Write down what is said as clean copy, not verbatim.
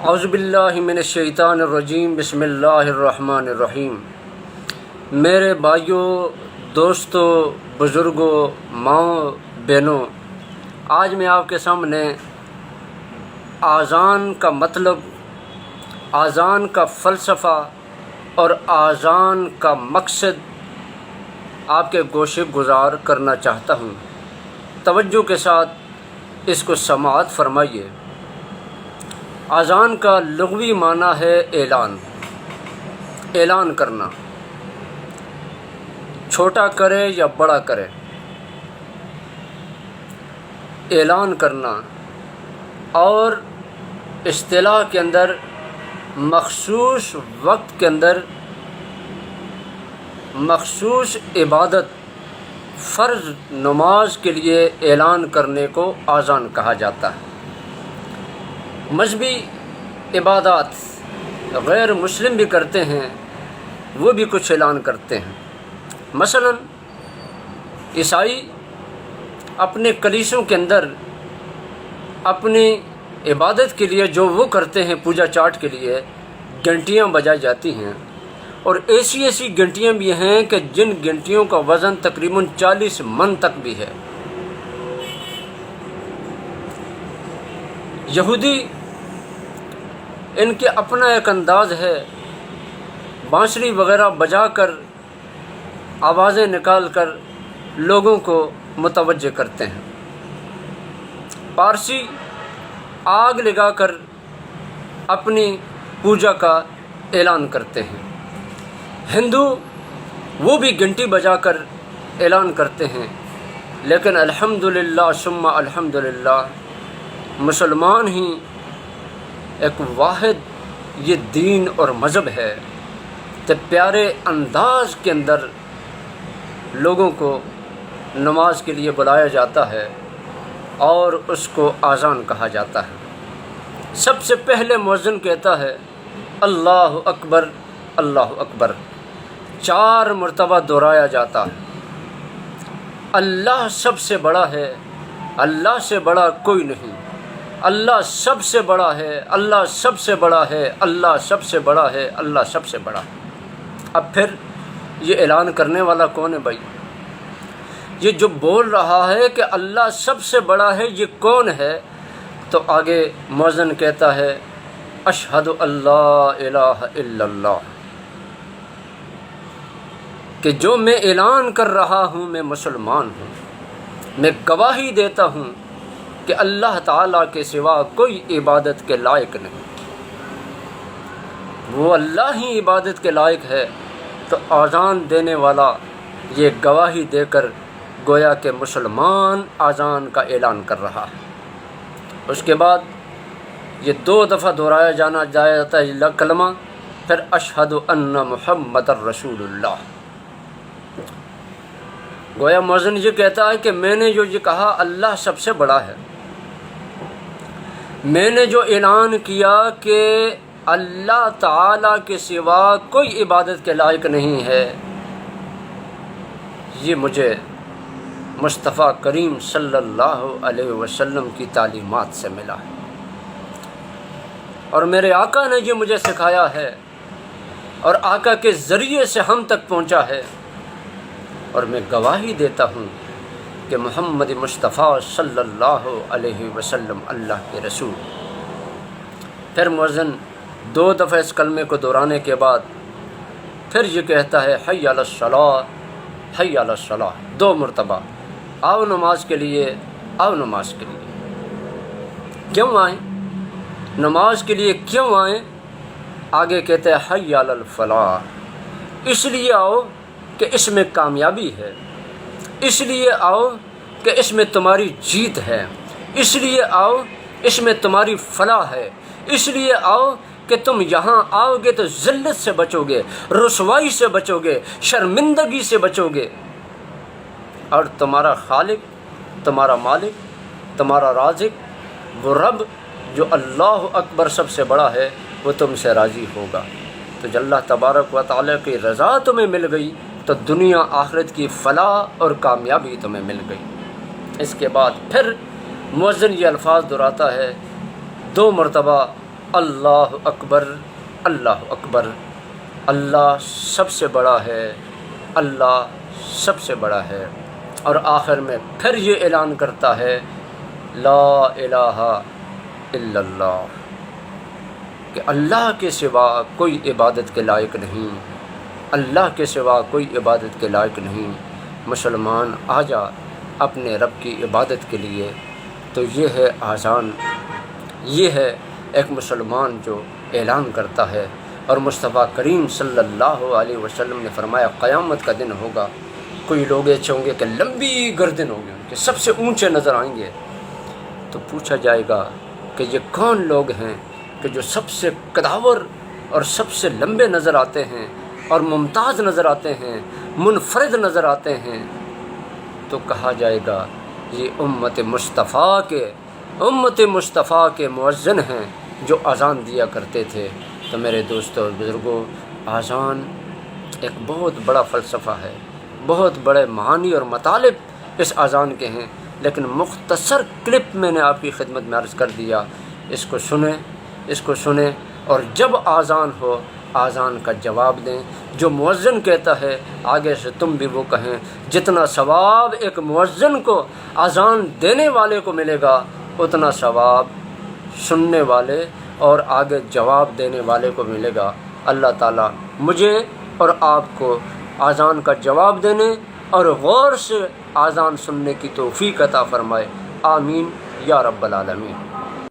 اعوذ باللہ من الشیطان الرجیم، بسم اللہ الرحمن الرحیم۔ میرے بھائیوں، دوستوں، بزرگوں، ماؤں، بہنوں، آج میں آپ کے سامنے اذان کا مطلب، اذان کا فلسفہ اور اذان کا مقصد آپ کے گوشے گزار کرنا چاہتا ہوں۔ توجہ کے ساتھ اس کو سماعت فرمائیے۔ اذان کا لغوی معنی ہے اعلان کرنا، چھوٹا کرے یا بڑا کرے، اعلان کرنا، اور اصطلاح کے اندر مخصوص وقت کے اندر مخصوص عبادت، فرض نماز کے لیے اعلان کرنے کو اذان کہا جاتا ہے۔ مذہبی عبادات غیر مسلم بھی کرتے ہیں، وہ بھی کچھ اعلان کرتے ہیں۔ مثلا عیسائی اپنے کلیسوں کے اندر اپنی عبادت کے لیے جو وہ کرتے ہیں، پوجا چاٹ کے لیے گھنٹیاں بجائی جاتی ہیں، اور ایسی گھنٹیاں بھی ہیں کہ جن گھنٹیوں کا وزن تقریباً 40 من تک بھی ہے۔ یہودی ان کے اپنا ایک انداز ہے، بانسری وغیرہ بجا کر، آوازیں نکال کر لوگوں کو متوجہ کرتے ہیں۔ پارسی آگ لگا کر اپنی پوجا کا اعلان کرتے ہیں۔ ہندو وہ بھی گھنٹی بجا کر اعلان کرتے ہیں، لیکن الحمدللہ ثم الحمدللہ مسلمان ہی ایک واحد یہ دین اور مذہب ہے کہ پیارے انداز کے اندر لوگوں کو نماز کے لیے بلایا جاتا ہے اور اس کو اذان کہا جاتا ہے۔ سب سے پہلے مؤذن کہتا ہے اللہ اکبر، اللہ اکبر، 4 مرتبہ دہرایا جاتا ہے۔ اللہ سب سے بڑا ہے، اللہ سے بڑا کوئی نہیں، اللہ سب سے بڑا ہے، اللہ سب سے بڑا ہے، اللہ سب سے بڑا ہے، اللہ سب سے بڑا ہے۔ اب پھر یہ اعلان کرنے والا کون ہے بھائی؟ یہ جو بول رہا ہے کہ اللہ سب سے بڑا ہے، یہ کون ہے؟ تو آگے مؤذن کہتا ہے اشہد اللہ الہ الا اللہ، کہ جو میں اعلان کر رہا ہوں میں مسلمان ہوں، میں گواہی دیتا ہوں کہ اللہ تعالیٰ کے سوا کوئی عبادت کے لائق نہیں، وہ اللہ ہی عبادت کے لائق ہے۔ تو اذان دینے والا یہ گواہی دے کر گویا کہ مسلمان اذان کا اعلان کر رہا ہے۔ اس کے بعد یہ 2 دفعہ دہرایا جاتا ہے کلمہ، پھر اشہد ان محمد الرسول اللہ۔ گویا مؤذن یہ کہتا ہے کہ میں نے جو یہ کہا اللہ سب سے بڑا ہے، میں نے جو اعلان کیا کہ اللہ تعالیٰ کے سوا کوئی عبادت کے لائق نہیں ہے، یہ مجھے مصطفیٰ کریم صلی اللہ علیہ وسلم کی تعلیمات سے ملا ہے، اور میرے آقا نے یہ مجھے سکھایا ہے، اور آقا کے ذریعے سے ہم تک پہنچا ہے، اور میں گواہی دیتا ہوں کہ محمد مصطفیٰ صلی اللہ علیہ وسلم اللہ کے رسول۔ پھر مؤذن 2 دفعہ اس کلمے کو دہرانے کے بعد پھر یہ کہتا ہے حی علی الصلاۃ، حی علی الصلاۃ، 2 مرتبہ، آؤ نماز کے لیے، آؤ نماز کے لیے۔ کیوں آئیں؟ نماز کے لیے کیوں آئیں؟ آگے کہتے ہیں حی علی الفلاح، اس لیے آؤ کہ اس میں کامیابی ہے، اس لیے آؤ کہ اس میں تمہاری جیت ہے، اس لیے آؤ اس میں تمہاری فلاح ہے، اس لیے آؤ کہ تم یہاں آؤ گے تو ذلت سے بچو گے، رسوائی سے بچو گے، شرمندگی سے بچو گے، اور تمہارا خالق، تمہارا مالک، تمہارا رازق، وہ رب جو اللہ اکبر سب سے بڑا ہے، وہ تم سے راضی ہوگا۔ تو جب اللہ تبارک و تعالیٰ کی رضا تمہیں مل گئی تو دنیا آخرت کی فلاح اور کامیابی تمہیں مل گئی۔ اس کے بعد پھر مؤذن یہ الفاظ دہراتا ہے 2 مرتبہ اللہ اکبر، اللہ اکبر، اللہ سب سے بڑا ہے، اللہ سب سے بڑا ہے۔ اور آخر میں پھر یہ اعلان کرتا ہے لا الہ الا اللہ، کہ اللہ کے سوا کوئی عبادت کے لائق نہیں، اللہ کے سوا کوئی عبادت کے لائق نہیں۔ مسلمان آ جا اپنے رب کی عبادت کے لیے۔ تو یہ ہے اذان، یہ ہے ایک مسلمان جو اعلان کرتا ہے۔ اور مصطفیٰ کریم صلی اللہ علیہ وسلم نے فرمایا قیامت کا دن ہوگا، کوئی لوگ ایسے ہوں گے کہ لمبی گردن ہوگی، ان کے سب سے اونچے نظر آئیں گے۔ تو پوچھا جائے گا کہ یہ کون لوگ ہیں کہ جو سب سے قداور اور سب سے لمبے نظر آتے ہیں اور ممتاز نظر آتے ہیں، منفرد نظر آتے ہیں؟ تو کہا جائے گا یہ امت مصطفیٰ کے مؤذن ہیں جو اذان دیا کرتے تھے۔ تو میرے دوستوں اور بزرگوں، اذان ایک بہت بڑا فلسفہ ہے، بہت بڑے معانی اور مطالب اس اذان کے ہیں، لیکن مختصر کلپ میں نے آپ کی خدمت میں عرض کر دیا۔ اس کو سنیں اور جب اذان ہو اذان کا جواب دیں۔ جو مؤذن کہتا ہے آگے سے تم بھی وہ کہیں۔ جتنا ثواب ایک مؤذن کو اذان دینے والے کو ملے گا، اتنا ثواب سننے والے اور آگے جواب دینے والے کو ملے گا۔ اللہ تعالیٰ مجھے اور آپ کو اذان کا جواب دینے اور غور سے اذان سننے کی توفیق عطا فرمائے۔ آمین یا رب العالمین۔